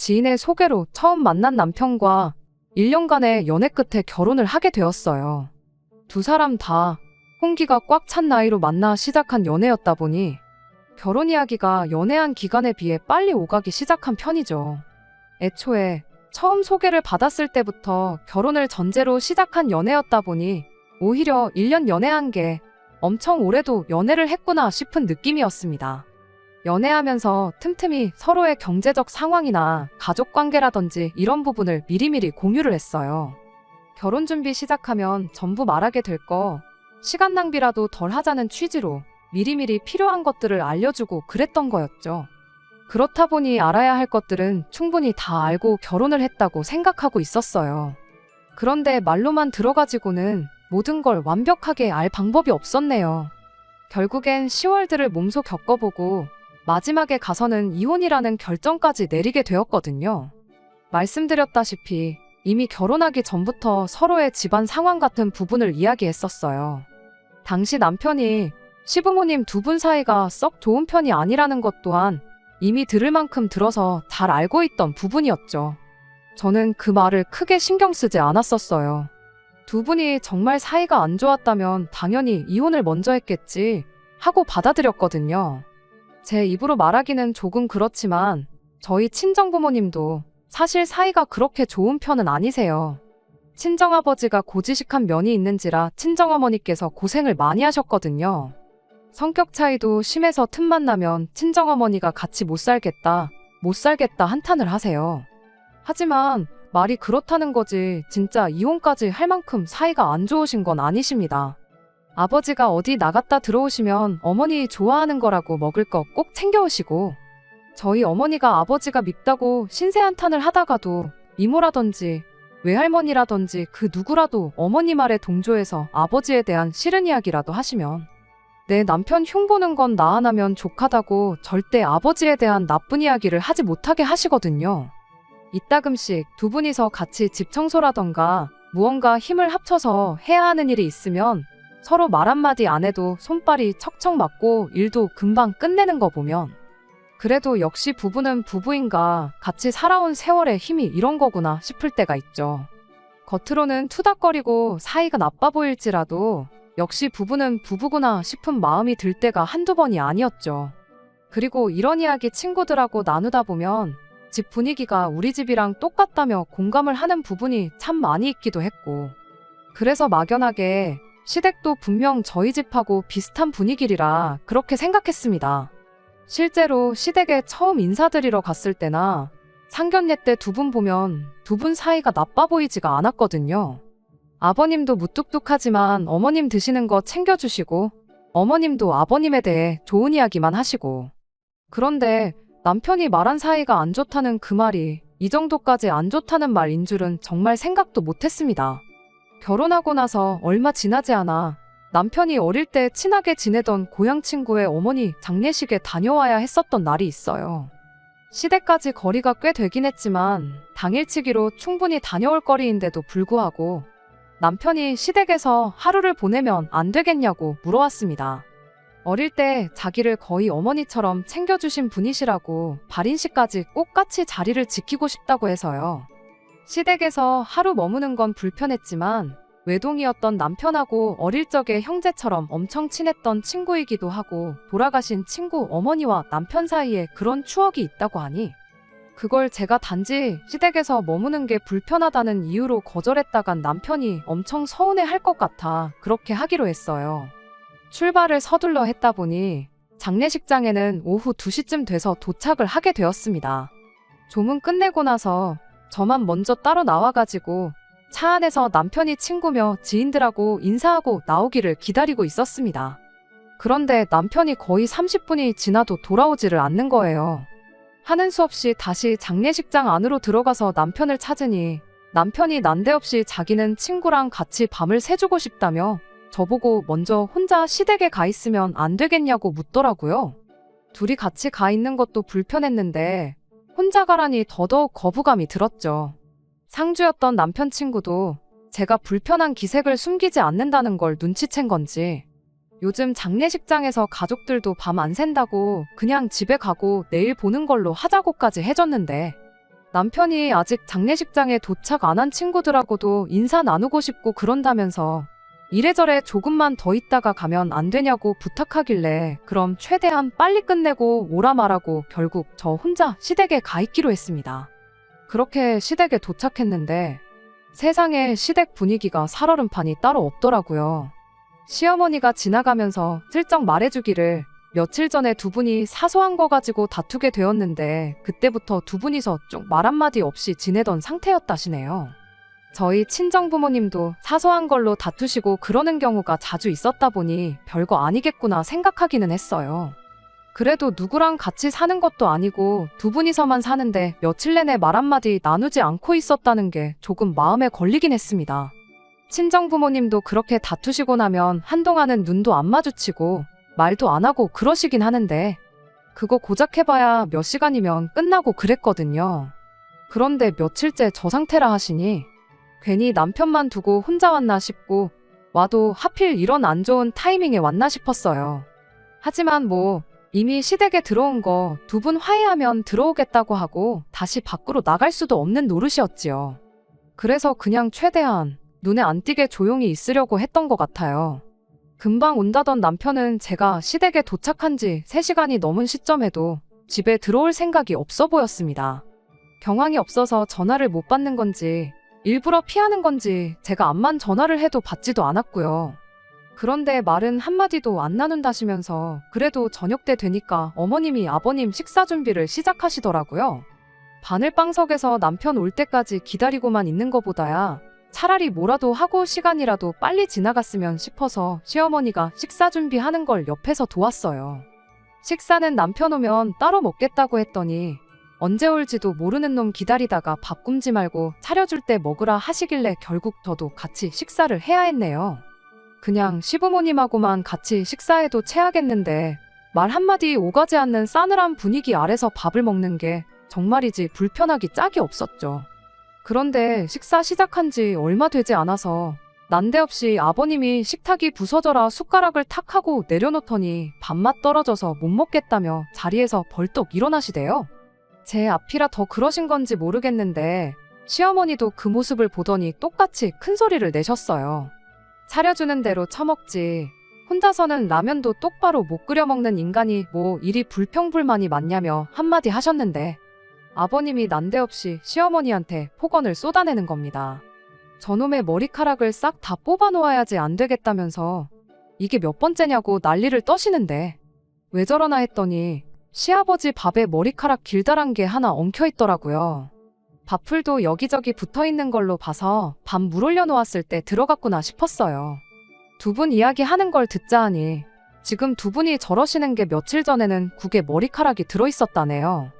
지인의 소개로 처음 만난 남편과 1년간의 연애 끝에 결혼을 하게 되었어요. 두 사람 다 홍기가 꽉 찬 나이로 만나 시작한 연애였다 보니 결혼 이야기가 연애한 기간에 비해 빨리 오가기 시작한 편이죠. 애초에 처음 소개를 받았을 때부터 결혼을 전제로 시작한 연애였다 보니 오히려 1년 연애한 게 엄청 오래도 연애를 했구나 싶은 느낌이었습니다. 연애하면서 틈틈이 서로의 경제적 상황이나 가족 관계라든지 이런 부분을 미리미리 공유를 했어요. 결혼 준비 시작하면 전부 말하게 될 거, 시간 낭비라도 덜 하자는 취지로 미리미리 필요한 것들을 알려주고 그랬던 거였죠. 그렇다 보니 알아야 할 것들은 충분히 다 알고 결혼을 했다고 생각하고 있었어요. 그런데 말로만 들어가지고는 모든 걸 완벽하게 알 방법이 없었네요. 결국엔 10월들을 몸소 겪어보고 마지막에 가서는 이혼이라는 결정까지 내리게 되었거든요. 말씀드렸다시피 이미 결혼하기 전부터 서로의 집안 상황 같은 부분을 이야기했었어요. 당시 남편이 시부모님 두 분 사이가 썩 좋은 편이 아니라는 것 또한 이미 들을 만큼 들어서 잘 알고 있던 부분이었죠. 저는 그 말을 크게 신경 쓰지 않았었어요. 두 분이 정말 사이가 안 좋았다면 당연히 이혼을 먼저 했겠지 하고 받아들였거든요. 제 입으로 말하기는 조금 그렇지만 저희 친정부모님도 사실 사이가 그렇게 좋은 편은 아니세요. 친정아버지가 고지식한 면이 있는지라 친정어머니께서 고생을 많이 하셨거든요. 성격 차이도 심해서 틈만 나면 친정어머니가 같이 못 살겠다 한탄을 하세요. 하지만 말이 그렇다는 거지 진짜 이혼까지 할 만큼 사이가 안 좋으신 건 아니십니다. 아버지가 어디 나갔다 들어오시면 어머니 좋아하는 거라고 먹을 거 꼭 챙겨오시고, 저희 어머니가 아버지가 밉다고 신세한탄을 하다가도 이모라든지 외할머니라든지 그 누구라도 어머니 말에 동조해서 아버지에 대한 싫은 이야기라도 하시면 내 남편 흉보는 건 나 하나면 족하다고 절대 아버지에 대한 나쁜 이야기를 하지 못하게 하시거든요. 이따금씩 두 분이서 같이 집 청소라던가 무언가 힘을 합쳐서 해야 하는 일이 있으면 서로 말 한마디 안 해도 손발이 척척 맞고 일도 금방 끝내는 거 보면 그래도 역시 부부는 부부인가, 같이 살아온 세월의 힘이 이런 거구나 싶을 때가 있죠. 겉으로는 투닥거리고 사이가 나빠 보일지라도 역시 부부는 부부구나 싶은 마음이 들 때가 한두 번이 아니었죠. 그리고 이런 이야기 친구들하고 나누다 보면 집 분위기가 우리 집이랑 똑같다며 공감을 하는 부분이 참 많이 있기도 했고, 그래서 막연하게 시댁도 분명 저희 집하고 비슷한 분위기라 그렇게 생각했습니다. 실제로 시댁에 처음 인사드리러 갔을 때나 상견례 때 두 분 보면 두 분 사이가 나빠 보이지가 않았거든요. 아버님도 무뚝뚝하지만 어머님 드시는 거 챙겨주시고, 어머님도 아버님에 대해 좋은 이야기만 하시고, 그런데 남편이 말한 사이가 안 좋다는 그 말이 이 정도까지 안 좋다는 말인 줄은 정말 생각도 못했습니다. 결혼하고 나서 얼마 지나지 않아 남편이 어릴 때 친하게 지내던 고향 친구의 어머니 장례식에 다녀와야 했었던 날이 있어요. 시댁까지 거리가 꽤 되긴 했지만 당일치기로 충분히 다녀올 거리인데도 불구하고 남편이 시댁에서 하루를 보내면 안 되겠냐고 물어왔습니다. 어릴 때 자기를 거의 어머니처럼 챙겨주신 분이시라고 발인식까지 꼭 같이 자리를 지키고 싶다고 해서요. 시댁에서 하루 머무는 건 불편했지만 외동이었던 남편하고 어릴 적에 형제처럼 엄청 친했던 친구이기도 하고 돌아가신 친구 어머니와 남편 사이에 그런 추억이 있다고 하니 그걸 제가 단지 시댁에서 머무는 게 불편하다는 이유로 거절했다간 남편이 엄청 서운해할 것 같아 그렇게 하기로 했어요. 출발을 서둘러 했다 보니 장례식장에는 오후 2시쯤 돼서 도착을 하게 되었습니다. 조문 끝내고 나서 저만 먼저 따로 나와가지고 차 안에서 남편이 친구며 지인들하고 인사하고 나오기를 기다리고 있었습니다. 그런데 남편이 거의 30분이 지나도 돌아오지를 않는 거예요. 하는 수 없이 다시 장례식장 안으로 들어가서 남편을 찾으니 남편이 난데없이 자기는 친구랑 같이 밤을 새주고 싶다며 저보고 먼저 혼자 시댁에 가 있으면 안 되겠냐고 묻더라고요. 둘이 같이 가 있는 것도 불편했는데 혼자 가라니 더더욱 거부감이 들었죠. 상주였던 남편 친구도 제가 불편한 기색을 숨기지 않는다는 걸 눈치챈 건지 요즘 장례식장에서 가족들도 밤 안 샌다고 그냥 집에 가고 내일 보는 걸로 하자고까지 해줬는데 남편이 아직 장례식장에 도착 안 한 친구들하고도 인사 나누고 싶고 그런다면서 이래저래 조금만 더 있다가 가면 안 되냐고 부탁하길래 그럼 최대한 빨리 끝내고 오라 말하고 결국 저 혼자 시댁에 가 있기로 했습니다. 그렇게 시댁에 도착했는데 세상에 시댁 분위기가 살얼음판이 따로 없더라고요. 시어머니가 지나가면서 슬쩍 말해주기를 며칠 전에 두 분이 사소한 거 가지고 다투게 되었는데 그때부터 두 분이서 쭉 말 한마디 없이 지내던 상태였다시네요. 저희 친정부모님도 사소한 걸로 다투시고 그러는 경우가 자주 있었다 보니 별거 아니겠구나 생각하기는 했어요. 그래도 누구랑 같이 사는 것도 아니고 두 분이서만 사는데 며칠 내내 말 한마디 나누지 않고 있었다는 게 조금 마음에 걸리긴 했습니다. 친정부모님도 그렇게 다투시고 나면 한동안은 눈도 안 마주치고 말도 안 하고 그러시긴 하는데 그거 고작 해봐야 몇 시간이면 끝나고 그랬거든요. 그런데 며칠째 저 상태라 하시니 괜히 남편만 두고 혼자 왔나 싶고 와도 하필 이런 안 좋은 타이밍에 왔나 싶었어요. 하지만 뭐 이미 시댁에 들어온 거 두 분 화해하면 들어오겠다고 하고 다시 밖으로 나갈 수도 없는 노릇이었지요. 그래서 그냥 최대한 눈에 안 띄게 조용히 있으려고 했던 것 같아요. 금방 온다던 남편은 제가 시댁에 도착한 지 3시간이 넘은 시점에도 집에 들어올 생각이 없어 보였습니다. 경황이 없어서 전화를 못 받는 건지 일부러 피하는 건지 제가 암만 전화를 해도 받지도 않았고요. 그런데 말은 한마디도 안 나눈다시면서 그래도 저녁 때 되니까 어머님이 아버님 식사 준비를 시작하시더라고요. 바늘방석에서 남편 올 때까지 기다리고만 있는 것보다야 차라리 뭐라도 하고 시간이라도 빨리 지나갔으면 싶어서 시어머니가 식사 준비하는 걸 옆에서 도왔어요. 식사는 남편 오면 따로 먹겠다고 했더니 언제 올지도 모르는 놈 기다리다가 밥 굶지 말고 차려줄 때 먹으라 하시길래 결국 저도 같이 식사를 해야 했네요. 그냥 시부모님하고만 같이 식사해도 체하겠는데 말 한마디 오가지 않는 싸늘한 분위기 아래서 밥을 먹는 게 정말이지 불편하기 짝이 없었죠. 그런데 식사 시작한 지 얼마 되지 않아서 난데없이 아버님이 식탁이 부서져라 숟가락을 탁 하고 내려놓더니 밥맛 떨어져서 못 먹겠다며 자리에서 벌떡 일어나시대요. 제 앞이라 더 그러신 건지 모르겠는데 시어머니도 그 모습을 보더니 똑같이 큰 소리를 내셨어요. 차려주는 대로 처먹지. 혼자서는 라면도 똑바로 못 끓여 먹는 인간이 뭐 이리 불평불만이 많냐며 한마디 하셨는데 아버님이 난데없이 시어머니한테 폭언을 쏟아내는 겁니다. 저놈의 머리카락을 싹 다 뽑아 놓아야지 안 되겠다면서 이게 몇 번째냐고 난리를 떠시는데 왜 저러나 했더니 시아버지 밥에 머리카락 길다란 게 하나 엉켜 있더라고요. 밥풀도 여기저기 붙어 있는 걸로 봐서 밥 물 올려 놓았을 때 들어갔구나 싶었어요. 두 분 이야기하는 걸 듣자 하니 지금 두 분이 저러시는 게 며칠 전에는 국에 머리카락이 들어있었다네요.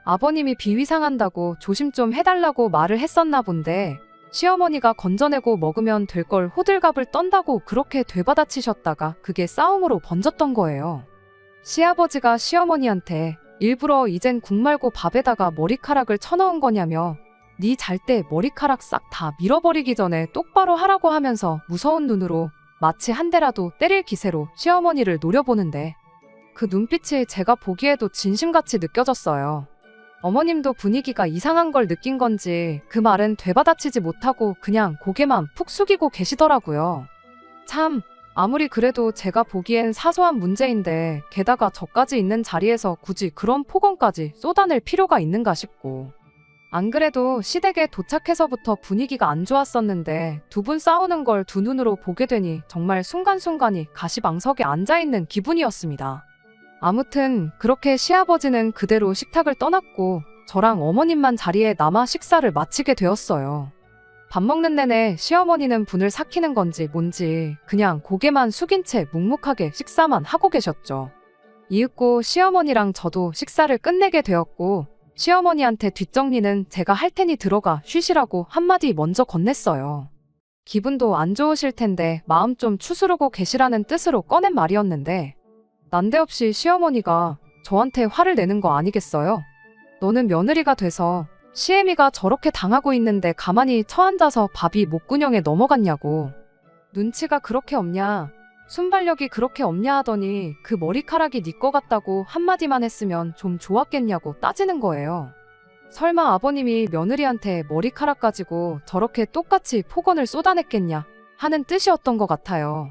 아버님이 비위 상한다고 조심 좀 해달라고 말을 했었나 본데 시어머니가 건져내고 먹으면 될 걸 호들갑을 떤다고 그렇게 되받아치셨다가 그게 싸움으로 번졌던 거예요. 시아버지가 시어머니한테 일부러 이젠 국 말고 밥에다가 머리카락을 쳐넣은 거냐며 네 잘 때 머리카락 싹 다 밀어버리기 전에 똑바로 하라고 하면서 무서운 눈으로 마치 한 대라도 때릴 기세로 시어머니를 노려보는데 그 눈빛이 제가 보기에도 진심같이 느껴졌어요. 어머님도 분위기가 이상한 걸 느낀 건지 그 말은 되받아치지 못하고 그냥 고개만 푹 숙이고 계시더라고요. 참, 아무리 그래도 제가 보기엔 사소한 문제인데 게다가 저까지 있는 자리에서 굳이 그런 폭언까지 쏟아낼 필요가 있는가 싶고 안 그래도 시댁에 도착해서부터 분위기가 안 좋았었는데 두 분 싸우는 걸 두 눈으로 보게 되니 정말 순간순간이 가시방석에 앉아있는 기분이었습니다. 아무튼 그렇게 시아버지는 그대로 식탁을 떠났고 저랑 어머님만 자리에 남아 식사를 마치게 되었어요. 밥 먹는 내내 시어머니는 분을 삭히는 건지 뭔지 그냥 고개만 숙인 채 묵묵하게 식사만 하고 계셨죠. 이윽고 시어머니랑 저도 식사를 끝내게 되었고 시어머니한테 뒷정리는 제가 할 테니 들어가 쉬시라고 한마디 먼저 건넸어요. 기분도 안 좋으실 텐데 마음 좀 추스르고 계시라는 뜻으로 꺼낸 말이었는데 난데없이 시어머니가 저한테 화를 내는 거 아니겠어요? 너는 며느리가 돼서 시애미가 저렇게 당하고 있는데 가만히 처앉아서 밥이 목구멍에 넘어갔냐고. 눈치가 그렇게 없냐? 순발력이 그렇게 없냐 하더니 그 머리카락이 네 거 같다고 한마디만 했으면 좀 좋았겠냐고 따지는 거예요. 설마 아버님이 며느리한테 머리카락 가지고 저렇게 똑같이 폭언을 쏟아냈겠냐 하는 뜻이었던 것 같아요.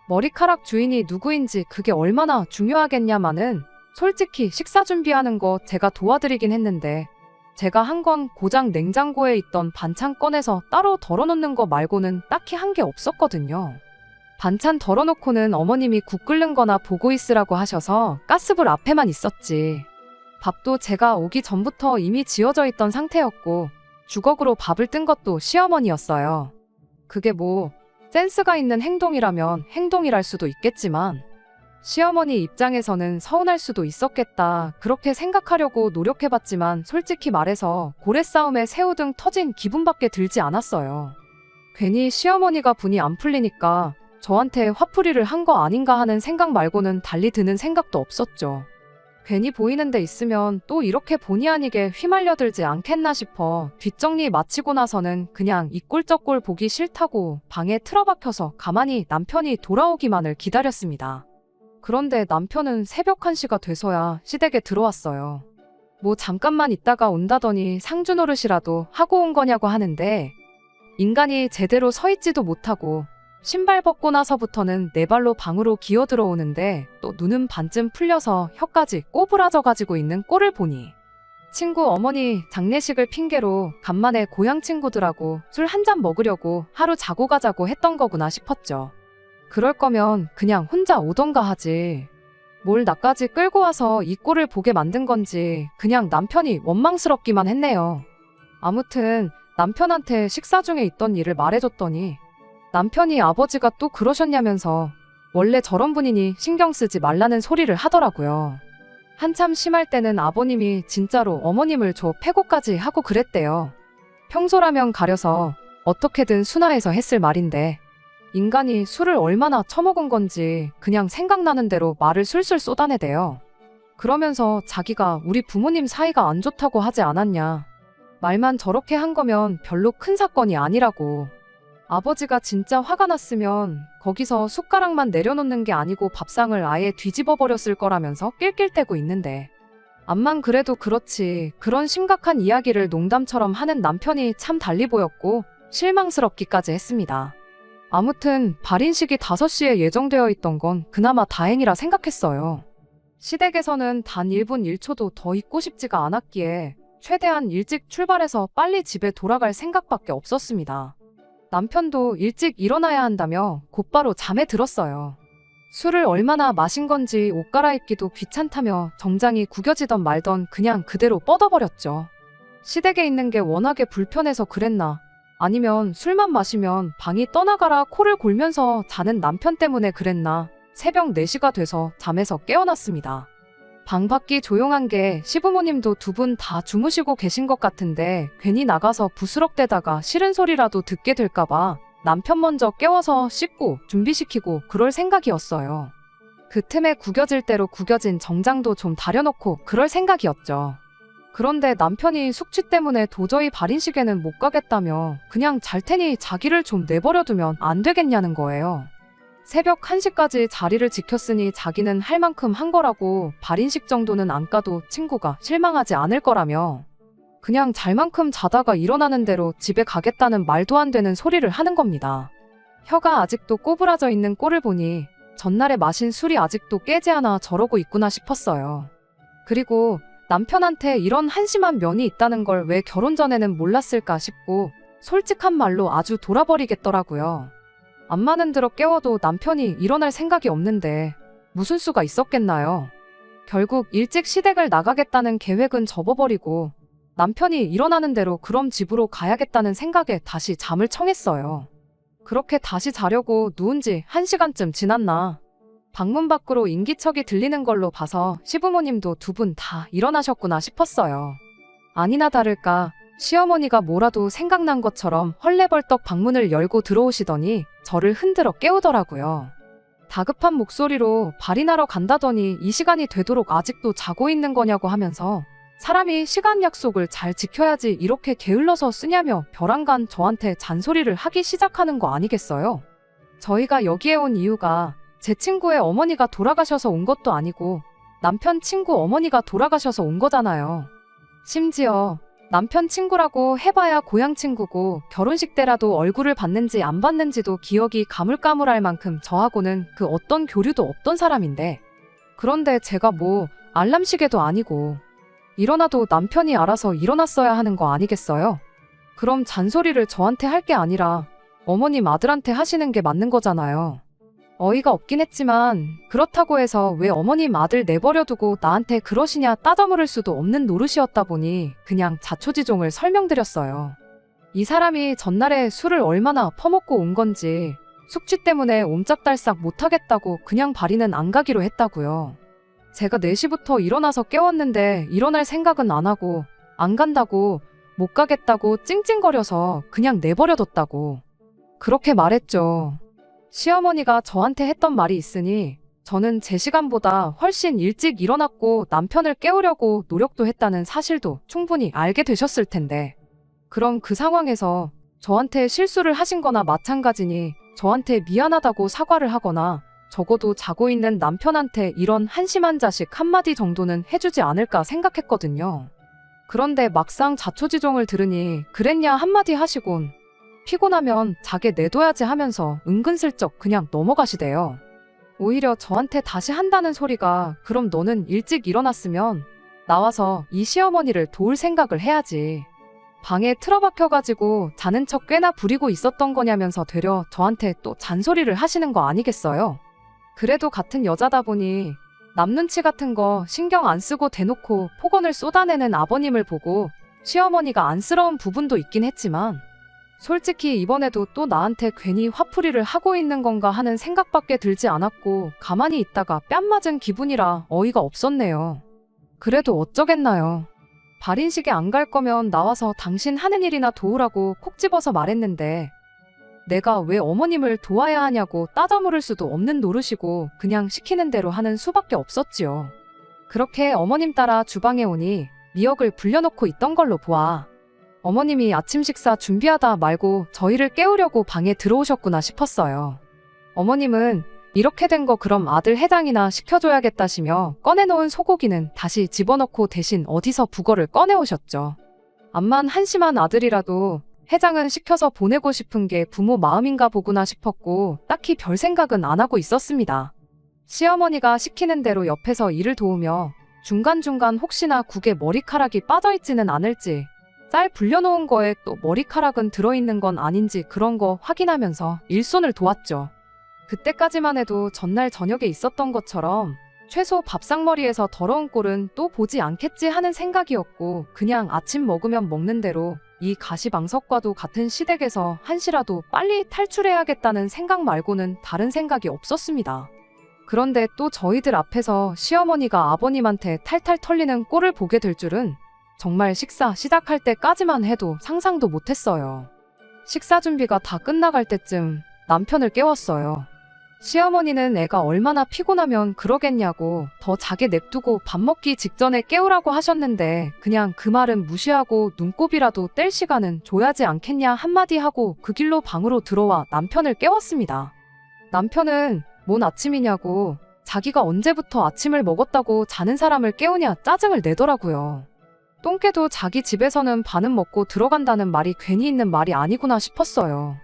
머리카락 주인이 누구인지 그게 얼마나 중요하겠냐마는 솔직히 식사 준비하는 거 제가 도와드리긴 했는데 제가 한 건 고장 냉장고에 있던 반찬 꺼내서 따로 덜어놓는 거 말고는 딱히 한 게 없었거든요. 반찬 덜어놓고는 어머님이 국 끓는 거나 보고 있으라고 하셔서 가스불 앞에만 있었지. 밥도 제가 오기 전부터 이미 지어져 있던 상태였고 주걱으로 밥을 뜬 것도 시어머니였어요. 그게 뭐 센스가 있는 행동이라면 행동이랄 수도 있겠지만 시어머니 입장에서는 서운할 수도 있었겠다 그렇게 생각하려고 노력해봤지만 솔직히 말해서 고래싸움에 새우등 터진 기분밖에 들지 않았어요. 괜히 시어머니가 분이 안 풀리니까 저한테 화풀이를 한 거 아닌가 하는 생각 말고는 달리 드는 생각도 없었죠. 괜히 보이는 데 있으면 또 이렇게 본의 아니게 휘말려들지 않겠나 싶어 뒷정리 마치고 나서는 그냥 이 꼴 저 꼴 보기 싫다고 방에 틀어박혀서 가만히 남편이 돌아오기만을 기다렸습니다. 그런데 남편은 새벽 1시가 돼서야 시댁에 들어왔어요. 뭐 잠깐만 있다가 온다더니 상주 노릇이라도 하고 온 거냐고 하는데 인간이 제대로 서 있지도 못하고 신발 벗고 나서부터는 네 발로 방으로 기어 들어오는데 또 눈은 반쯤 풀려서 혀까지 꼬부라져 가지고 있는 꼴을 보니 친구 어머니 장례식을 핑계로 간만에 고향 친구들하고 술 한 잔 먹으려고 하루 자고 가자고 했던 거구나 싶었죠. 그럴 거면 그냥 혼자 오던가 하지. 뭘 나까지 끌고 와서 이 꼴을 보게 만든 건지 그냥 남편이 원망스럽기만 했네요. 아무튼 남편한테 식사 중에 있던 일을 말해줬더니 남편이 아버지가 또 그러셨냐면서 원래 저런 분이니 신경 쓰지 말라는 소리를 하더라고요. 한참 심할 때는 아버님이 진짜로 어머님을 줘 패고까지 하고 그랬대요. 평소라면 가려서 어떻게든 순화해서 했을 말인데 인간이 술을 얼마나 처먹은 건지 그냥 생각나는 대로 말을 술술 쏟아내대요. 그러면서 자기가 우리 부모님 사이가 안 좋다고 하지 않았냐. 말만 저렇게 한 거면 별로 큰 사건이 아니라고. 아버지가 진짜 화가 났으면 거기서 숟가락만 내려놓는 게 아니고 밥상을 아예 뒤집어 버렸을 거라면서 낄낄대고 있는데 암만 그래도 그렇지 그런 심각한 이야기를 농담처럼 하는 남편이 참 달리 보였고 실망스럽기까지 했습니다. 아무튼 발인식이 5시에 예정되어 있던 건 그나마 다행이라 생각했어요. 시댁에서는 단 1분 1초도 더 있고 싶지가 않았기에 최대한 일찍 출발해서 빨리 집에 돌아갈 생각밖에 없었습니다. 남편도 일찍 일어나야 한다며 곧바로 잠에 들었어요. 술을 얼마나 마신 건지 옷 갈아입기도 귀찮다며 정장이 구겨지던 말던 그냥 그대로 뻗어버렸죠. 시댁에 있는 게 워낙에 불편해서 그랬나 아니면 술만 마시면 방이 떠나가라 코를 골면서 자는 남편 때문에 그랬나 새벽 4시가 돼서 잠에서 깨어났습니다. 방 밖이 조용한 게 시부모님도 두 분 다 주무시고 계신 것 같은데 괜히 나가서 부스럭대다가 싫은 소리라도 듣게 될까봐 남편 먼저 깨워서 씻고 준비시키고 그럴 생각이었어요. 그 틈에 구겨질 대로 구겨진 정장도 좀 다려놓고 그럴 생각이었죠. 그런데 남편이 숙취 때문에 도저히 발인식에는 못 가겠다며 그냥 잘 테니 자기를 좀 내버려두면 안 되겠냐는 거예요. 새벽 1시까지 자리를 지켰으니 자기는 할 만큼 한 거라고 발인식 정도는 안 가도 친구가 실망하지 않을 거라며 그냥 잘 만큼 자다가 일어나는 대로 집에 가겠다는 말도 안 되는 소리를 하는 겁니다. 혀가 아직도 꼬부라져 있는 꼴을 보니 전날에 마신 술이 아직도 깨지 않아 저러고 있구나 싶었어요. 그리고 남편한테 이런 한심한 면이 있다는 걸 왜 결혼 전에는 몰랐을까 싶고 솔직한 말로 아주 돌아버리겠더라고요. 암만 흔들어 깨워도 남편이 일어날 생각이 없는데 무슨 수가 있었겠나요? 결국 일찍 시댁을 나가겠다는 계획은 접어버리고 남편이 일어나는 대로 그럼 집으로 가야겠다는 생각에 다시 잠을 청했어요. 그렇게 다시 자려고 누운 지 1시간쯤 지났나. 방문 밖으로 인기척이 들리는 걸로 봐서 시부모님도 두 분 다 일어나셨구나 싶었어요. 아니나 다를까 시어머니가 뭐라도 생각난 것처럼 헐레벌떡 방문을 열고 들어오시더니 저를 흔들어 깨우더라고요. 다급한 목소리로 발인하러 간다더니 이 시간이 되도록 아직도 자고 있는 거냐고 하면서 사람이 시간 약속을 잘 지켜야지 이렇게 게을러서 쓰냐며 벼랑간 저한테 잔소리를 하기 시작하는 거 아니겠어요? 저희가 여기에 온 이유가 제 친구의 어머니가 돌아가셔서 온 것도 아니고 남편 친구 어머니가 돌아가셔서 온 거잖아요. 심지어 남편 친구라고 해봐야 고향 친구고 결혼식 때라도 얼굴을 봤는지 안 봤는지도 기억이 가물가물할 만큼 저하고는 그 어떤 교류도 없던 사람인데, 그런데 제가 뭐 알람 시계도 아니고 일어나도 남편이 알아서 일어났어야 하는 거 아니겠어요? 그럼 잔소리를 저한테 할 게 아니라 어머님 아들한테 하시는 게 맞는 거잖아요. 어이가 없긴 했지만 그렇다고 해서 왜 어머님 아들 내버려두고 나한테 그러시냐 따져물을 수도 없는 노릇이었다 보니 그냥 자초지종을 설명드렸어요. 이 사람이 전날에 술을 얼마나 퍼먹고 온 건지 숙취 때문에 옴짝달싹 못하겠다고 그냥 발이는 안 가기로 했다고요. 제가 4시부터 일어나서 깨웠는데 일어날 생각은 안 하고 안 간다고 못 가겠다고 찡찡거려서 그냥 내버려뒀다고 그렇게 말했죠. 시어머니가 저한테 했던 말이 있으니 저는 제 시간보다 훨씬 일찍 일어났고 남편을 깨우려고 노력도 했다는 사실도 충분히 알게 되셨을 텐데, 그럼 그 상황에서 저한테 실수를 하신 거나 마찬가지니 저한테 미안하다고 사과를 하거나 적어도 자고 있는 남편한테 이런 한심한 자식 한마디 정도는 해주지 않을까 생각했거든요. 그런데 막상 자초지종을 들으니 그랬냐 한마디 하시곤 피곤하면 자게 내둬야지 하면서 은근슬쩍 그냥 넘어가시대요. 오히려 저한테 다시 한다는 소리가 그럼 너는 일찍 일어났으면 나와서 이 시어머니를 도울 생각을 해야지. 방에 틀어박혀가지고 자는 척 꽤나 부리고 있었던 거냐면서 되려 저한테 또 잔소리를 하시는 거 아니겠어요? 그래도 같은 여자다 보니 남 눈치 같은 거 신경 안 쓰고 대놓고 폭언을 쏟아내는 아버님을 보고 시어머니가 안쓰러운 부분도 있긴 했지만 솔직히 이번에도 또 나한테 괜히 화풀이를 하고 있는 건가 하는 생각밖에 들지 않았고 가만히 있다가 뺨 맞은 기분이라 어이가 없었네요. 그래도 어쩌겠나요. 발인식에 안 갈 거면 나와서 당신 하는 일이나 도우라고 콕 집어서 말했는데 내가 왜 어머님을 도와야 하냐고 따져물을 수도 없는 노릇이고 그냥 시키는 대로 하는 수밖에 없었지요. 그렇게 어머님 따라 주방에 오니 미역을 불려놓고 있던 걸로 보아 어머님이 아침 식사 준비하다 말고 저희를 깨우려고 방에 들어오셨구나 싶었어요. 어머님은 이렇게 된 거 그럼 아들 해장이나 시켜줘야겠다시며 꺼내놓은 소고기는 다시 집어넣고 대신 어디서 북어를 꺼내오셨죠. 암만 한심한 아들이라도 해장은 시켜서 보내고 싶은 게 부모 마음인가 보구나 싶었고 딱히 별 생각은 안 하고 있었습니다. 시어머니가 시키는 대로 옆에서 일을 도우며 중간중간 혹시나 국에 머리카락이 빠져있지는 않을지 쌀 불려놓은 거에 또 머리카락은 들어있는 건 아닌지 그런 거 확인하면서 일손을 도왔죠. 그때까지만 해도 전날 저녁에 있었던 것처럼 최소 밥상머리에서 더러운 꼴은 또 보지 않겠지 하는 생각이었고 그냥 아침 먹으면 먹는 대로 이 가시방석과도 같은 시댁에서 한시라도 빨리 탈출해야겠다는 생각 말고는 다른 생각이 없었습니다. 그런데 또 저희들 앞에서 시어머니가 아버님한테 탈탈 털리는 꼴을 보게 될 줄은 정말 식사 시작할 때까지만 해도 상상도 못했어요. 식사 준비가 다 끝나갈 때쯤 남편을 깨웠어요. 시어머니는 애가 얼마나 피곤하면 그러겠냐고 더 자게 냅두고 밥 먹기 직전에 깨우라고 하셨는데 그냥 그 말은 무시하고 눈곱이라도 뗄 시간은 줘야지 않겠냐 한마디 하고 그 길로 방으로 들어와 남편을 깨웠습니다. 남편은 뭔 아침이냐고 자기가 언제부터 아침을 먹었다고 자는 사람을 깨우냐 짜증을 내더라고요. 똥개도 자기 집에서는 반은 먹고 들어간다는 말이 괜히 있는 말이 아니구나 싶었어요.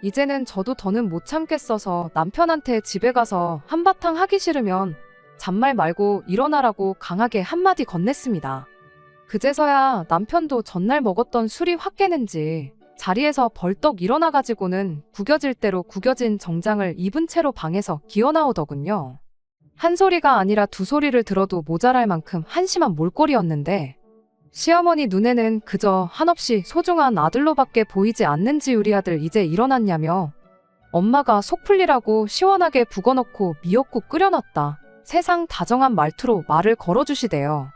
이제는 저도 더는 못 참겠어서 남편한테 집에 가서 한바탕 하기 싫으면 잔말 말고 일어나라고 강하게 한마디 건넸습니다. 그제서야 남편도 전날 먹었던 술이 확 깨는지 자리에서 벌떡 일어나가지고는 구겨질 대로 구겨진 정장을 입은 채로 방에서 기어나오더군요. 한 소리가 아니라 두 소리를 들어도 모자랄 만큼 한심한 몰골이었는데 시어머니 눈에는 그저 한없이 소중한 아들로밖에 보이지 않는지 우리 아들 이제 일어났냐며 엄마가 속 풀리라고 시원하게 북어넣고 미역국 끓여놨다. 세상 다정한 말투로 말을 걸어주시대요.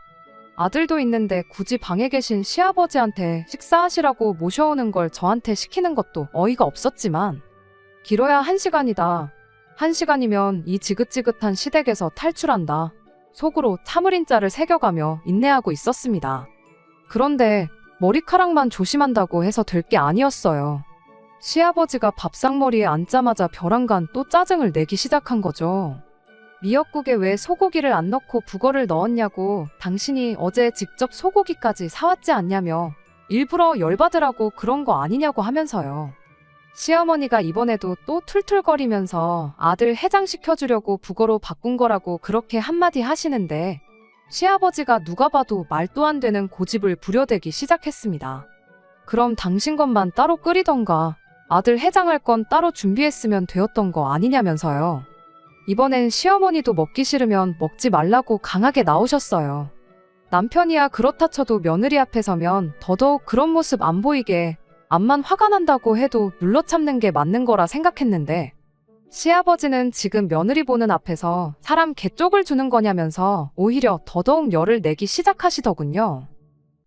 아들도 있는데 굳이 방에 계신 시아버지한테 식사하시라고 모셔오는 걸 저한테 시키는 것도 어이가 없었지만 길어야 1시간이다. 1시간이면 이 지긋지긋한 시댁에서 탈출한다. 속으로 참을인자를 새겨가며 인내하고 있었습니다. 그런데 머리카락만 조심한다고 해서 될 게 아니었어요. 시아버지가 밥상머리에 앉자마자 벼랑간 또 짜증을 내기 시작한 거죠. 미역국에 왜 소고기를 안 넣고 북어를 넣었냐고 당신이 어제 직접 소고기까지 사왔지 않냐며 일부러 열받으라고 그런 거 아니냐고 하면서요. 시어머니가 이번에도 또 툴툴거리면서 아들 해장시켜주려고 북어로 바꾼 거라고 그렇게 한마디 하시는데 시아버지가 누가 봐도 말도 안 되는 고집을 부려대기 시작했습니다. 그럼 당신 것만 따로 끓이던가 아들 해장할 건 따로 준비했으면 되었던 거 아니냐면서요. 이번엔 시어머니도 먹기 싫으면 먹지 말라고 강하게 나오셨어요. 남편이야 그렇다 쳐도 며느리 앞에 서면 더더욱 그런 모습 안 보이게 암만 화가 난다고 해도 눌러 참는 게 맞는 거라 생각했는데 시아버지는 지금 며느리 보는 앞에서 사람 개쪽을 주는 거냐면서 오히려 더더욱 열을 내기 시작하시더군요.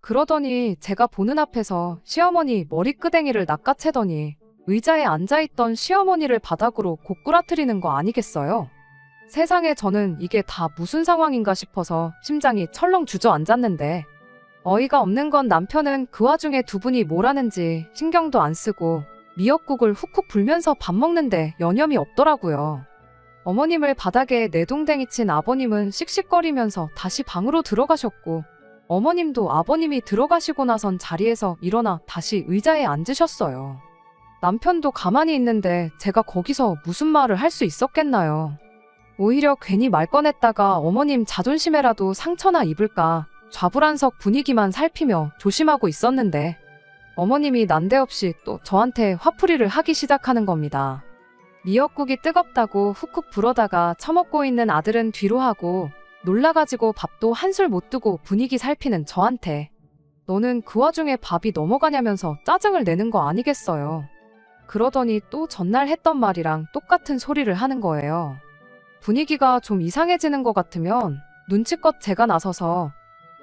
그러더니 제가 보는 앞에서 시어머니 머리끄댕이를 낚아채더니 의자에 앉아있던 시어머니를 바닥으로 고꾸라뜨리는 거 아니겠어요? 세상에 저는 이게 다 무슨 상황인가 싶어서 심장이 철렁 주저앉았는데 어이가 없는 건 남편은 그 와중에 두 분이 뭘 하는지 신경도 안 쓰고 미역국을 훅훅 불면서 밥 먹는데 여념이 없더라고요. 어머님을 바닥에 내동댕이 친 아버님은 씩씩거리면서 다시 방으로 들어가셨고 어머님도 아버님이 들어가시고 나선 자리에서 일어나 다시 의자에 앉으셨어요. 남편도 가만히 있는데 제가 거기서 무슨 말을 할 수 있었겠나요? 오히려 괜히 말 꺼냈다가 어머님 자존심에라도 상처나 입을까 좌불안석 분위기만 살피며 조심하고 있었는데 어머님이 난데없이 또 저한테 화풀이를 하기 시작하는 겁니다. 미역국이 뜨겁다고 훅훅 불어다가 처먹고 있는 아들은 뒤로 하고 놀라가지고 밥도 한술 못 두고 분위기 살피는 저한테 너는 그 와중에 밥이 넘어가냐면서 짜증을 내는 거 아니겠어요. 그러더니 또 전날 했던 말이랑 똑같은 소리를 하는 거예요. 분위기가 좀 이상해지는 것 같으면 눈치껏 제가 나서서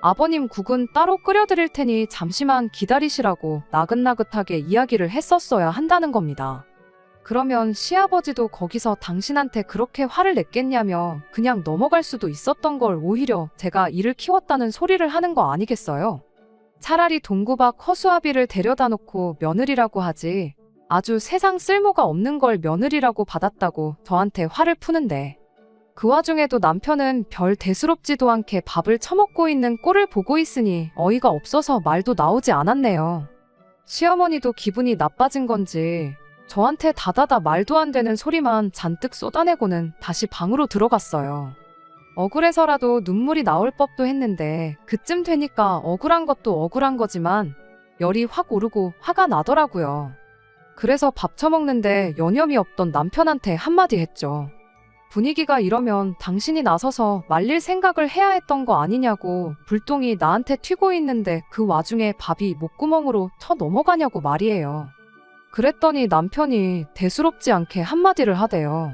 아버님 국은 따로 끓여드릴 테니 잠시만 기다리시라고 나긋나긋하게 이야기를 했었어야 한다는 겁니다. 그러면 시아버지도 거기서 당신한테 그렇게 화를 냈겠냐며 그냥 넘어갈 수도 있었던 걸 오히려 제가 이를 키웠다는 소리를 하는 거 아니겠어요? 차라리 동구박 허수아비를 데려다 놓고 며느리라고 하지 아주 세상 쓸모가 없는 걸 며느리라고 받았다고 저한테 화를 푸는데 그 와중에도 남편은 별 대수롭지도 않게 밥을 처먹고 있는 꼴을 보고 있으니 어이가 없어서 말도 나오지 않았네요. 시어머니도 기분이 나빠진 건지 저한테 다다다 말도 안 되는 소리만 잔뜩 쏟아내고는 다시 방으로 들어갔어요. 억울해서라도 눈물이 나올 법도 했는데 그쯤 되니까 억울한 것도 억울한 거지만 열이 확 오르고 화가 나더라고요. 그래서 밥 처먹는데 여념이 없던 남편한테 한마디 했죠. 분위기가 이러면 당신이 나서서 말릴 생각을 해야 했던 거 아니냐고 불똥이 나한테 튀고 있는데 그 와중에 밥이 목구멍으로 쳐 넘어가냐고 말이에요. 그랬더니 남편이 대수롭지 않게 한마디를 하대요.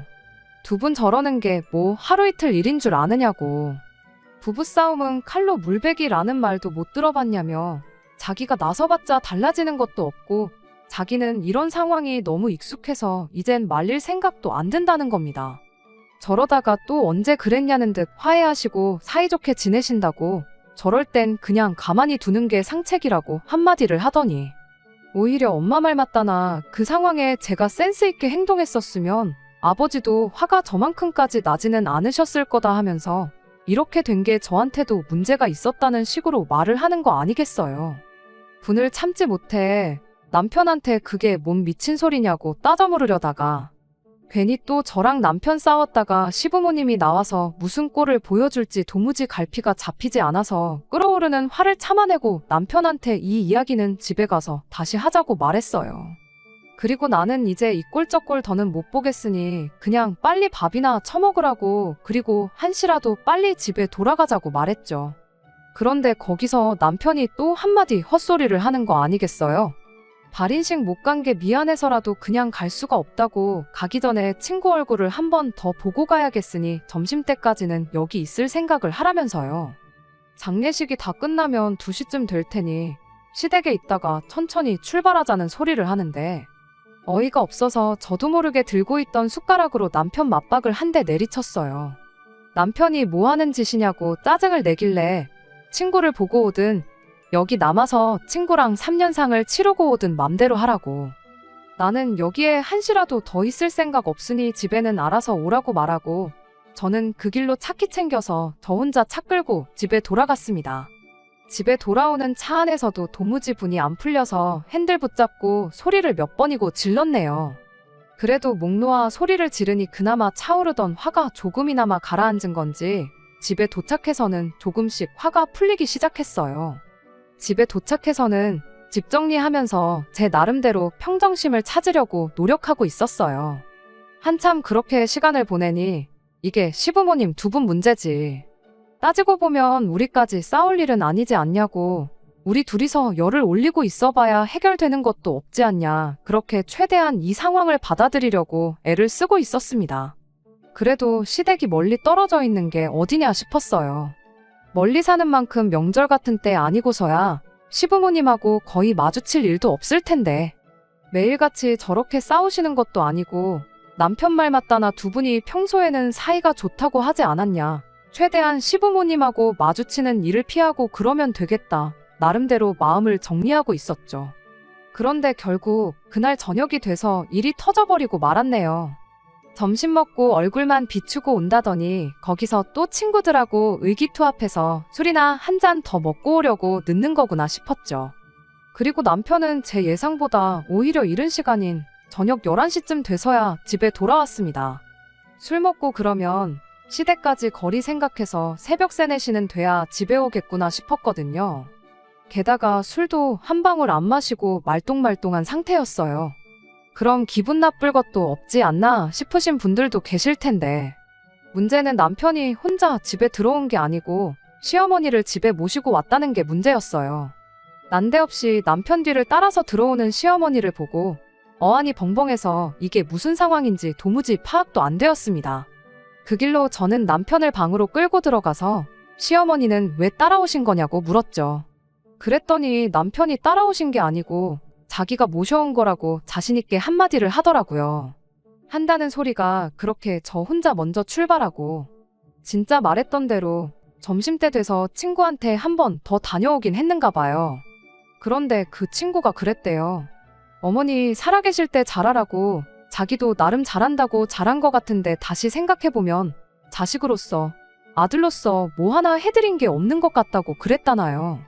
두 분 저러는 게 뭐 하루 이틀 일인 줄 아느냐고. 부부싸움은 칼로 물베기라는 말도 못 들어봤냐며 자기가 나서봤자 달라지는 것도 없고 자기는 이런 상황이 너무 익숙해서 이젠 말릴 생각도 안 든다는 겁니다. 저러다가 또 언제 그랬냐는 듯 화해하시고 사이좋게 지내신다고 저럴 땐 그냥 가만히 두는 게 상책이라고 한마디를 하더니 오히려 엄마 말 맞다나 그 상황에 제가 센스 있게 행동했었으면 아버지도 화가 저만큼까지 나지는 않으셨을 거다 하면서 이렇게 된 게 저한테도 문제가 있었다는 식으로 말을 하는 거 아니겠어요. 분을 참지 못해 남편한테 그게 뭔 미친 소리냐고 따져 물으려다가 괜히 또 저랑 남편 싸웠다가 시부모님이 나와서 무슨 꼴을 보여줄지 도무지 갈피가 잡히지 않아서 끓어오르는 화를 참아내고 남편한테 이 이야기는 집에 가서 다시 하자고 말했어요. 그리고 나는 이제 이 꼴 저 꼴 더는 못 보겠으니 그냥 빨리 밥이나 처먹으라고 그리고 한시라도 빨리 집에 돌아가자고 말했죠. 그런데 거기서 남편이 또 한마디 헛소리를 하는 거 아니겠어요? 발인식 못 간 게 미안해서라도 그냥 갈 수가 없다고 가기 전에 친구 얼굴을 한 번 더 보고 가야겠으니 점심때까지는 여기 있을 생각을 하라면서요. 장례식이 다 끝나면 2시쯤 될 테니 시댁에 있다가 천천히 출발하자는 소리를 하는데 어이가 없어서 저도 모르게 들고 있던 숟가락으로 남편 맞박을 한 대 내리쳤어요. 남편이 뭐 하는 짓이냐고 짜증을 내길래 친구를 보고 오든 여기 남아서 친구랑 3년상을 치르고 오든 맘대로 하라고. 나는 여기에 한시라도 더 있을 생각 없으니 집에는 알아서 오라고 말하고 저는 그 길로 차키 챙겨서 저 혼자 차 끌고 집에 돌아갔습니다. 집에 돌아오는 차 안에서도 도무지 분이 안 풀려서 핸들 붙잡고 소리를 몇 번이고 질렀네요. 그래도 목 놓아 소리를 지르니 그나마 차오르던 화가 조금이나마 가라앉은 건지 집에 도착해서는 조금씩 화가 풀리기 시작했어요. 집에 도착해서는 집 정리하면서 제 나름대로 평정심을 찾으려고 노력하고 있었어요. 한참 그렇게 시간을 보내니 이게 시부모님 두 분 문제지. 따지고 보면 우리까지 싸울 일은 아니지 않냐고. 우리 둘이서 열을 올리고 있어봐야 해결되는 것도 없지 않냐. 그렇게 최대한 이 상황을 받아들이려고 애를 쓰고 있었습니다. 그래도 시댁이 멀리 떨어져 있는 게 어디냐 싶었어요. 멀리 사는 만큼 명절 같은 때 아니고서야 시부모님하고 거의 마주칠 일도 없을 텐데 매일같이 저렇게 싸우시는 것도 아니고 남편 말 맞다나 두 분이 평소에는 사이가 좋다고 하지 않았냐. 최대한 시부모님하고 마주치는 일을 피하고 그러면 되겠다. 나름대로 마음을 정리하고 있었죠. 그런데 결국 그날 저녁이 돼서 일이 터져버리고 말았네요. 점심 먹고 얼굴만 비추고 온다더니 거기서 또 친구들하고 의기투합해서 술이나 한 잔 더 먹고 오려고 늦는 거구나 싶었죠. 그리고 남편은 제 예상보다 오히려 이른 시간인 저녁 11시쯤 돼서야 집에 돌아왔습니다. 술 먹고 그러면 시댁까지 거리 생각해서 새벽 3, 4시는 돼야 집에 오겠구나 싶었거든요. 게다가 술도 한 방울 안 마시고 말똥말똥한 상태였어요. 그럼 기분 나쁠 것도 없지 않나 싶으신 분들도 계실 텐데 문제는 남편이 혼자 집에 들어온 게 아니고 시어머니를 집에 모시고 왔다는 게 문제였어요. 난데없이 남편 뒤를 따라서 들어오는 시어머니를 보고 어안이 벙벙해서 이게 무슨 상황인지 도무지 파악도 안 되었습니다. 그 길로 저는 남편을 방으로 끌고 들어가서 시어머니는 왜 따라오신 거냐고 물었죠. 그랬더니 남편이 따라오신 게 아니고 자기가 모셔온 거라고 자신있게 한마디를 하더라고요. 한다는 소리가 그렇게 저 혼자 먼저 출발하고 진짜 말했던 대로 점심때 돼서 친구한테 한 번 더 다녀오긴 했는가 봐요. 그런데 그 친구가 그랬대요. 어머니 살아계실 때 잘하라고 자기도 나름 잘한다고 잘한 것 같은데 다시 생각해보면 자식으로서 아들로서 뭐 하나 해드린 게 없는 것 같다고 그랬다나요.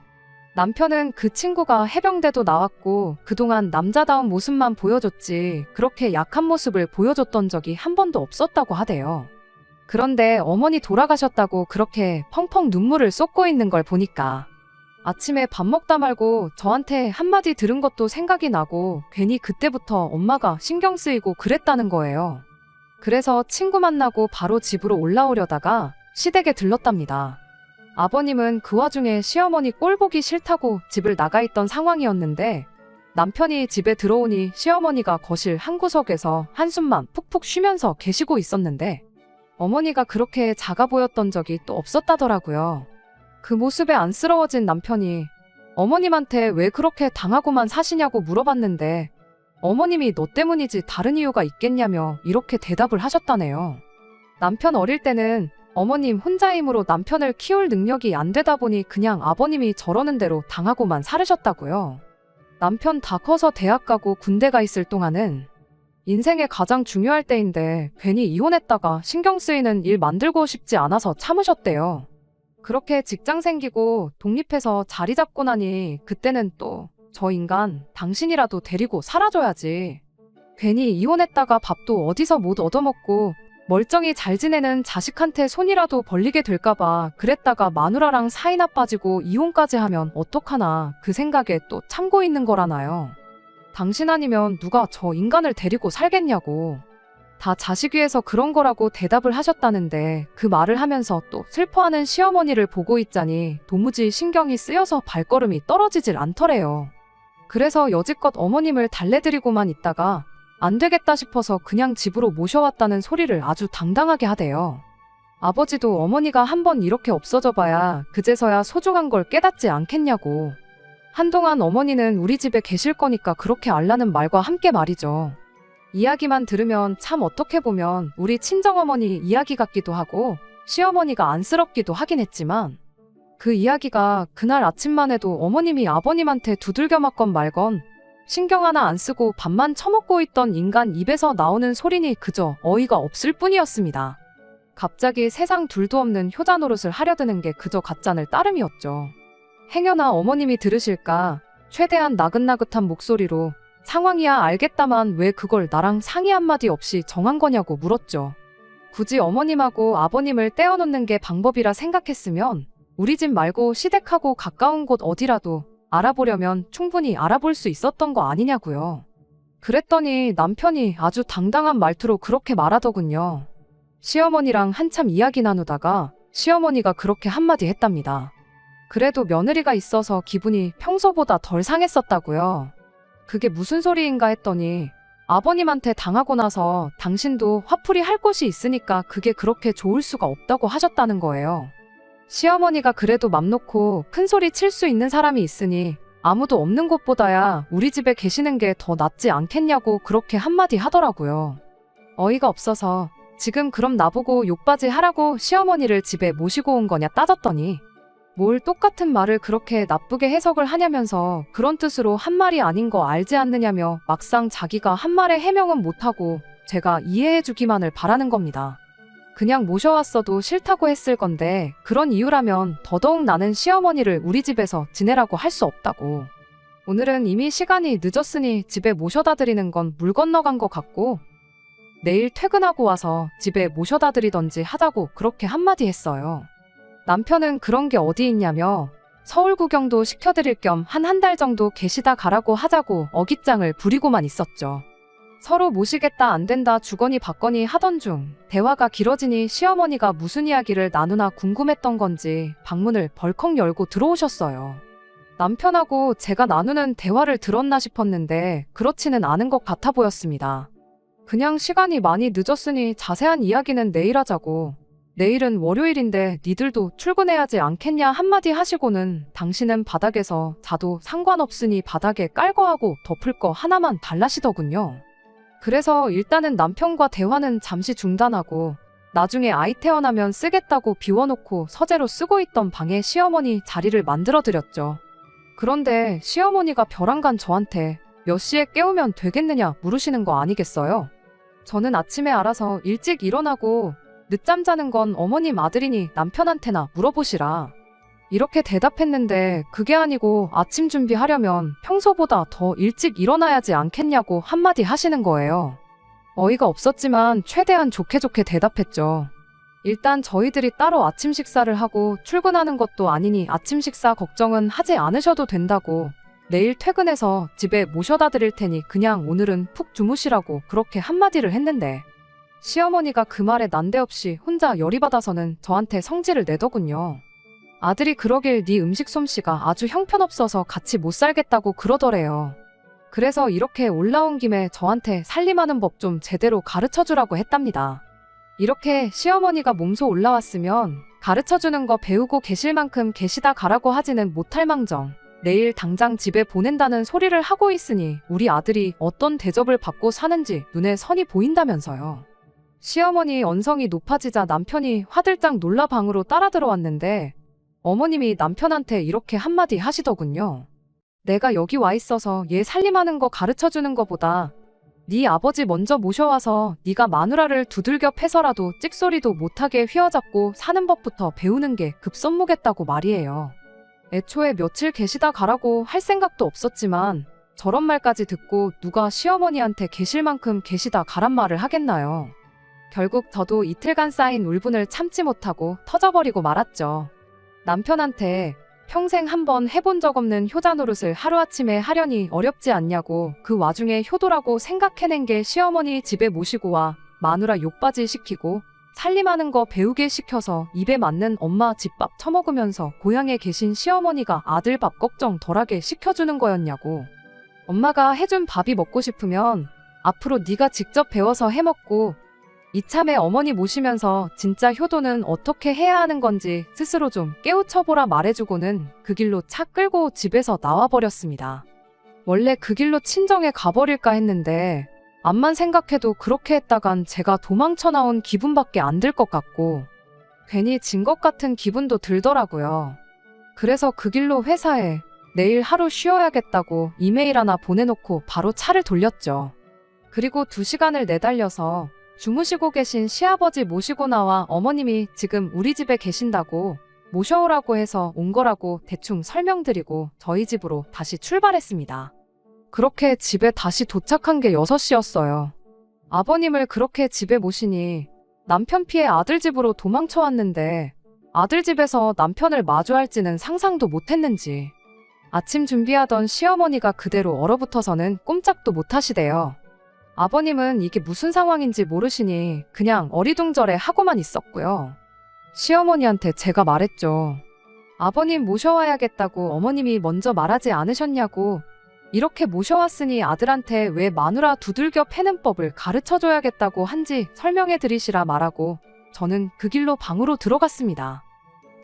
남편은 그 친구가 해병대도 나왔고 그동안 남자다운 모습만 보여줬지 그렇게 약한 모습을 보여줬던 적이 한 번도 없었다고 하대요. 그런데 어머니 돌아가셨다고 그렇게 펑펑 눈물을 쏟고 있는 걸 보니까 아침에 밥 먹다 말고 저한테 한마디 들은 것도 생각이 나고 괜히 그때부터 엄마가 신경 쓰이고 그랬다는 거예요. 그래서 친구 만나고 바로 집으로 올라오려다가 시댁에 들렀답니다. 아버님은 그 와중에 시어머니 꼴 보기 싫다고 집을 나가 있던 상황이었는데 남편이 집에 들어오니 시어머니가 거실 한 구석에서 한숨만 푹푹 쉬면서 계시고 있었는데 어머니가 그렇게 작아 보였던 적이 또 없었다더라고요. 그 모습에 안쓰러워진 남편이 어머님한테 왜 그렇게 당하고만 사시냐고 물어봤는데 어머님이 너 때문이지 다른 이유가 있겠냐며 이렇게 대답을 하셨다네요. 남편 어릴 때는 어머님 혼자 힘으로 남편을 키울 능력이 안 되다 보니 그냥 아버님이 저러는 대로 당하고만 살으셨다고요. 남편 다 커서 대학 가고 군대 가 있을 동안은 인생의 가장 중요할 때인데 괜히 이혼했다가 신경 쓰이는 일 만들고 싶지 않아서 참으셨대요. 그렇게 직장 생기고 독립해서 자리 잡고 나니 그때는 또 저 인간 당신이라도 데리고 살아줘야지. 괜히 이혼했다가 밥도 어디서 못 얻어먹고 멀쩡히 잘 지내는 자식한테 손이라도 벌리게 될까봐 그랬다가 마누라랑 사이나 빠지고 이혼까지 하면 어떡하나 그 생각에 또 참고 있는 거라나요. 당신 아니면 누가 저 인간을 데리고 살겠냐고. 다 자식 위해서 그런 거라고 대답을 하셨다는데 그 말을 하면서 또 슬퍼하는 시어머니를 보고 있자니 도무지 신경이 쓰여서 발걸음이 떨어지질 않더래요. 그래서 여지껏 어머님을 달래드리고만 있다가 안 되겠다 싶어서 그냥 집으로 모셔왔다는 소리를 아주 당당하게 하대요. 아버지도 어머니가 한번 이렇게 없어져 봐야 그제서야 소중한 걸 깨닫지 않겠냐고. 한동안 어머니는 우리 집에 계실 거니까 그렇게 알라는 말과 함께 말이죠. 이야기만 들으면 참 어떻게 보면 우리 친정어머니 이야기 같기도 하고 시어머니가 안쓰럽기도 하긴 했지만 그 이야기가 그날 아침만 해도 어머님이 아버님한테 두들겨 맞건 말건 신경 하나 안 쓰고 밥만 처먹고 있던 인간 입에서 나오는 소리니 그저 어이가 없을 뿐이었습니다. 갑자기 세상 둘도 없는 효자 노릇을 하려드는 게 그저 가짜늘 따름이었죠. 행여나 어머님이 들으실까 최대한 나긋나긋한 목소리로 상황이야 알겠다만 왜 그걸 나랑 상의 한마디 없이 정한 거냐고 물었죠. 굳이 어머님하고 아버님을 떼어놓는 게 방법이라 생각했으면 우리 집 말고 시댁하고 가까운 곳 어디라도 알아보려면 충분히 알아볼 수 있었던 거 아니냐고요. 그랬더니 남편이 아주 당당한 말투로 그렇게 말하더군요. 시어머니랑 한참 이야기 나누다가 시어머니가 그렇게 한마디 했답니다. 그래도 며느리가 있어서 기분이 평소보다 덜 상했었다고요. 그게 무슨 소리인가 했더니 아버님한테 당하고 나서 당신도 화풀이 할 곳이 있으니까 그게 그렇게 좋을 수가 없다고 하셨다는 거예요. 시어머니가 그래도 맘 놓고 큰 소리 칠 수 있는 사람이 있으니 아무도 없는 곳보다야 우리 집에 계시는 게 더 낫지 않겠냐고 그렇게 한마디 하더라고요. 어이가 없어서 지금 그럼 나보고 욕바지 하라고 시어머니를 집에 모시고 온 거냐 따졌더니 뭘 똑같은 말을 그렇게 나쁘게 해석을 하냐면서 그런 뜻으로 한 말이 아닌 거 알지 않느냐며 막상 자기가 한 말에 해명은 못하고 제가 이해해주기만을 바라는 겁니다. 그냥 모셔왔어도 싫다고 했을 건데 그런 이유라면 더더욱 나는 시어머니를 우리 집에서 지내라고 할 수 없다고. 오늘은 이미 시간이 늦었으니 집에 모셔다 드리는 건 물 건너간 것 같고 내일 퇴근하고 와서 집에 모셔다 드리던지 하자고 그렇게 한마디 했어요. 남편은 그런 게 어디 있냐며 서울 구경도 시켜드릴 겸 한 달 정도 계시다 가라고 하자고 어깃장을 부리고만 있었죠. 서로 모시겠다 안 된다 주거니 받거니 하던 중 대화가 길어지니 시어머니가 무슨 이야기를 나누나 궁금했던 건지 방문을 벌컥 열고 들어오셨어요. 남편하고 제가 나누는 대화를 들었나 싶었는데 그렇지는 않은 것 같아 보였습니다. 그냥 시간이 많이 늦었으니 자세한 이야기는 내일 하자고. 내일은 월요일인데 니들도 출근해야지 않겠냐 한마디 하시고는 당신은 바닥에서 자도 상관없으니 바닥에 깔거 하고 덮을 거 하나만 달라시더군요. 그래서 일단은 남편과 대화는 잠시 중단하고 나중에 아이 태어나면 쓰겠다고 비워놓고 서재로 쓰고 있던 방에 시어머니 자리를 만들어드렸죠. 그런데 시어머니가 벼랑간 저한테 몇 시에 깨우면 되겠느냐 물으시는 거 아니겠어요? 저는 아침에 알아서 일찍 일어나고 늦잠 자는 건 어머님 아들이니 남편한테나 물어보시라. 이렇게 대답했는데 그게 아니고 아침 준비하려면 평소보다 더 일찍 일어나야지 않겠냐고 한마디 하시는 거예요. 어이가 없었지만 최대한 좋게 대답했죠. 일단 저희들이 따로 아침 식사를 하고 출근하는 것도 아니니 아침 식사 걱정은 하지 않으셔도 된다고. 내일 퇴근해서 집에 모셔다 드릴 테니 그냥 오늘은 푹 주무시라고 그렇게 한마디를 했는데 시어머니가 그 말에 난데없이 혼자 열이 받아서는 저한테 성질을 내더군요. 아들이 그러길 네 음식 솜씨가 아주 형편없어서 같이 못 살겠다고 그러더래요. 그래서 이렇게 올라온 김에 저한테 살림하는 법 좀 제대로 가르쳐주라고 했답니다. 이렇게 시어머니가 몸소 올라왔으면 가르쳐주는 거 배우고 계실 만큼 계시다 가라고 하지는 못할 망정 내일 당장 집에 보낸다는 소리를 하고 있으니 우리 아들이 어떤 대접을 받고 사는지 눈에 선이 보인다면서요. 시어머니 언성이 높아지자 남편이 화들짝 놀라 방으로 따라 들어왔는데 어머님이 남편한테 이렇게 한마디 하시더군요. 내가 여기 와 있어서 얘 살림하는 거 가르쳐주는 거보다 네 아버지 먼저 모셔와서 네가 마누라를 두들겨 패서라도 찍소리도 못하게 휘어잡고 사는 법부터 배우는 게 급선무겠다고 말이에요. 애초에 며칠 계시다 가라고 할 생각도 없었지만 저런 말까지 듣고 누가 시어머니한테 계실 만큼 계시다 가란 말을 하겠나요. 결국 저도 이틀간 쌓인 울분을 참지 못하고 터져버리고 말았죠. 남편한테 평생 한번 해본 적 없는 효자 노릇을 하루아침에 하려니 어렵지 않냐고 그 와중에 효도라고 생각해낸 게 시어머니 집에 모시고 와 마누라 욕바지 시키고 살림하는 거 배우게 시켜서 입에 맞는 엄마 집밥 처먹으면서 고향에 계신 시어머니가 아들 밥 걱정 덜하게 시켜주는 거였냐고. 엄마가 해준 밥이 먹고 싶으면 앞으로 네가 직접 배워서 해먹고 이참에 어머니 모시면서 진짜 효도는 어떻게 해야 하는 건지 스스로 좀 깨우쳐보라 말해주고는 그 길로 차 끌고 집에서 나와버렸습니다. 원래 그 길로 친정에 가버릴까 했는데 암만 생각해도 그렇게 했다간 제가 도망쳐 나온 기분밖에 안 들 것 같고 괜히 진 것 같은 기분도 들더라고요. 그래서 그 길로 회사에 내일 하루 쉬어야겠다고 이메일 하나 보내놓고 바로 차를 돌렸죠. 그리고 2시간을 내달려서 주무시고 계신 시아버지 모시고 나와 어머님이 지금 우리 집에 계신다고 모셔오라고 해서 온 거라고 대충 설명드리고 저희 집으로 다시 출발했습니다. 그렇게 집에 다시 도착한 게 6시였어요. 아버님을 그렇게 집에 모시니 남편 피해 아들 집으로 도망쳐 왔는데 아들 집에서 남편을 마주할지는 상상도 못했는지 아침 준비하던 시어머니가 그대로 얼어붙어서는 꼼짝도 못하시대요. 아버님은 이게 무슨 상황인지 모르시니 그냥 어리둥절해 하고만 있었고요. 시어머니한테 제가 말했죠. 아버님 모셔와야겠다고 어머님이 먼저 말하지 않으셨냐고. 이렇게 모셔왔으니 아들한테 왜 마누라 두들겨 패는 법을 가르쳐줘야겠다고 한지 설명해 드리시라 말하고 저는 그 길로 방으로 들어갔습니다.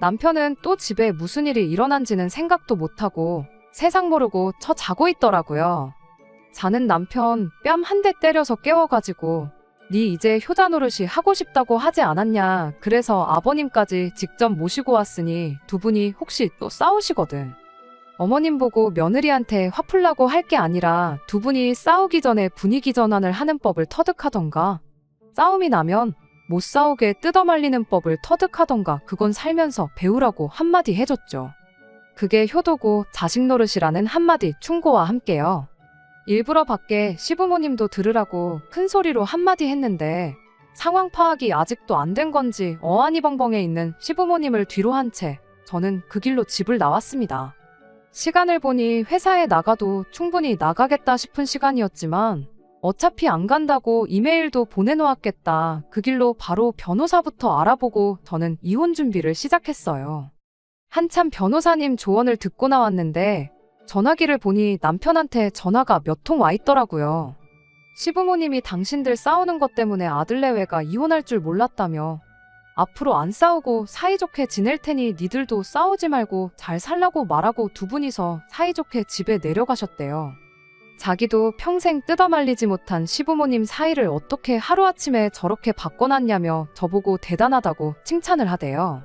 남편은 또 집에 무슨 일이 일어난지는 생각도 못하고 세상 모르고 자고 있더라고요. 자는 남편 뺨 한 대 때려서 깨워가지고 네 이제 효자 노릇이 하고 싶다고 하지 않았냐. 그래서 아버님까지 직접 모시고 왔으니 두 분이 혹시 또 싸우시거든. 어머님 보고 며느리한테 화풀라고 할 게 아니라 두 분이 싸우기 전에 분위기 전환을 하는 법을 터득하던가 싸움이 나면 못 싸우게 뜯어말리는 법을 터득하던가 그건 살면서 배우라고 한마디 해줬죠. 그게 효도고 자식 노릇이라는 한마디 충고와 함께요. 일부러 밖에 시부모님도 들으라고 큰 소리로 한마디 했는데 상황 파악이 아직도 안 된 건지 어안이 벙벙해 있는 시부모님을 뒤로 한 채 저는 그 길로 집을 나왔습니다. 시간을 보니 회사에 나가도 충분히 나가겠다 싶은 시간이었지만 어차피 안 간다고 이메일도 보내놓았겠다. 그 길로 바로 변호사부터 알아보고 저는 이혼 준비를 시작했어요. 한참 변호사님 조언을 듣고 나왔는데 전화기를 보니 남편한테 전화가 몇 통 와 있더라고요. 시부모님이 당신들 싸우는 것 때문에 아들내외가 이혼할 줄 몰랐다며 앞으로 안 싸우고 사이좋게 지낼 테니 니들도 싸우지 말고 잘 살라고 말하고 두 분이서 사이좋게 집에 내려가셨대요. 자기도 평생 뜯어말리지 못한 시부모님 사이를 어떻게 하루아침에 저렇게 바꿔놨냐며 저보고 대단하다고 칭찬을 하대요.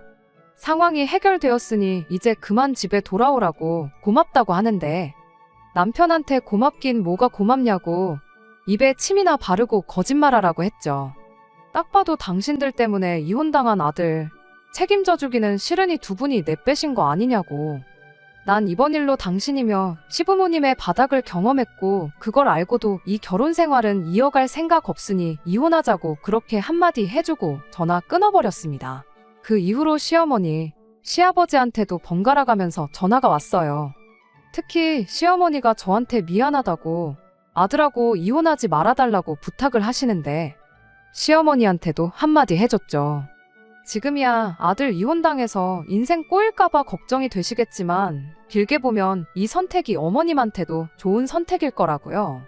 상황이 해결되었으니 이제 그만 집에 돌아오라고 고맙다고 하는데 남편한테 고맙긴 뭐가 고맙냐고 입에 침이나 바르고 거짓말하라고 했죠. 딱 봐도 당신들 때문에 이혼당한 아들 책임져 주기는 싫으니 두 분이 내빼신 거 아니냐고. 난 이번 일로 당신이며 시부모님의 바닥을 경험했고 그걸 알고도 이 결혼 생활은 이어갈 생각 없으니 이혼하자고 그렇게 한마디 해주고 전화 끊어버렸습니다. 그 이후로 시어머니, 시아버지한테도 번갈아 가면서 전화가 왔어요. 특히 시어머니가 저한테 미안하다고 아들하고 이혼하지 말아달라고 부탁을 하시는데 시어머니한테도 한마디 해줬죠. 지금이야 아들 이혼당해서 인생 꼬일까봐 걱정이 되시겠지만 길게 보면 이 선택이 어머님한테도 좋은 선택일 거라고요.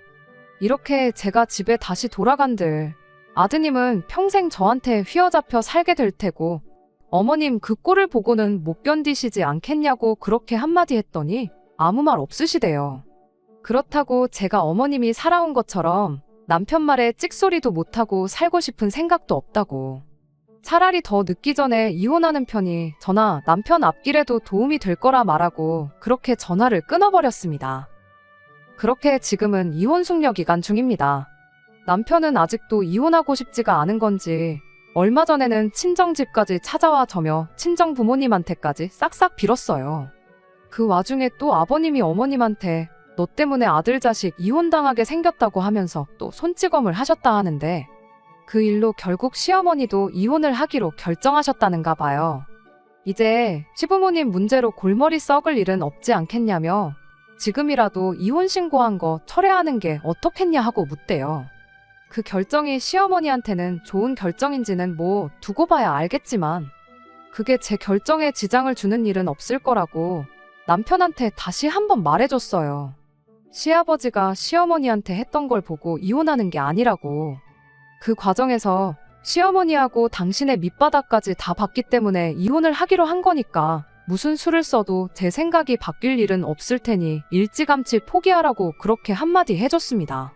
이렇게 제가 집에 다시 돌아간들 아드님은 평생 저한테 휘어잡혀 살게 될 테고 어머님 그 꼴을 보고는 못 견디시지 않겠냐고 그렇게 한마디 했더니 아무 말 없으시대요. 그렇다고 제가 어머님이 살아온 것처럼 남편 말에 찍소리도 못하고 살고 싶은 생각도 없다고. 차라리 더 늦기 전에 이혼하는 편이 저나 남편 앞길에도 도움이 될 거라 말하고 그렇게 전화를 끊어버렸습니다. 그렇게 지금은 이혼 숙려 기간 중입니다. 남편은 아직도 이혼하고 싶지가 않은 건지 얼마 전에는 친정집까지 찾아와 저며 친정 부모님한테까지 싹싹 빌었어요. 그 와중에 또 아버님이 어머님한테 너 때문에 아들 자식 이혼당하게 생겼다고 하면서 또 손찌검을 하셨다 하는데 그 일로 결국 시어머니도 이혼을 하기로 결정하셨다는가 봐요. 이제 시부모님 문제로 골머리 썩을 일은 없지 않겠냐며 지금이라도 이혼 신고한 거 철회하는 게 어떻겠냐 하고 묻대요. 그 결정이 시어머니한테는 좋은 결정인지는 뭐 두고 봐야 알겠지만 그게 제 결정에 지장을 주는 일은 없을 거라고 남편한테 다시 한번 말해줬어요. 시아버지가 시어머니한테 했던 걸 보고 이혼하는 게 아니라고. 그 과정에서 시어머니하고 당신의 밑바닥까지 다 봤기 때문에 이혼을 하기로 한 거니까 무슨 수를 써도 제 생각이 바뀔 일은 없을 테니 일찌감치 포기하라고 그렇게 한마디 해줬습니다.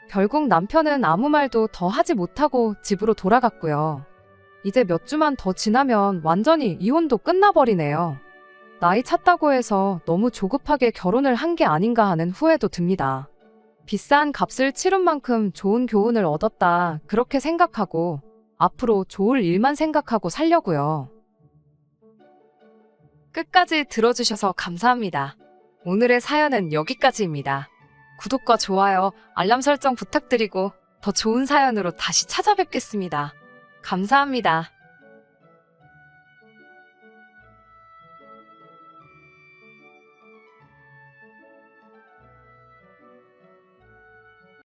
결국 남편은 아무 말도 더 하지 못하고 집으로 돌아갔고요. 이제 몇 주만 더 지나면 완전히 이혼도 끝나버리네요. 나이 찼다고 해서 너무 조급하게 결혼을 한 게 아닌가 하는 후회도 듭니다. 비싼 값을 치른 만큼 좋은 교훈을 얻었다 그렇게 생각하고 앞으로 좋을 일만 생각하고 살려고요. 끝까지 들어주셔서 감사합니다. 오늘의 사연은 여기까지입니다. 구독과 좋아요, 알람 설정 부탁드리고 더 좋은 사연으로 다시 찾아뵙겠습니다. 감사합니다.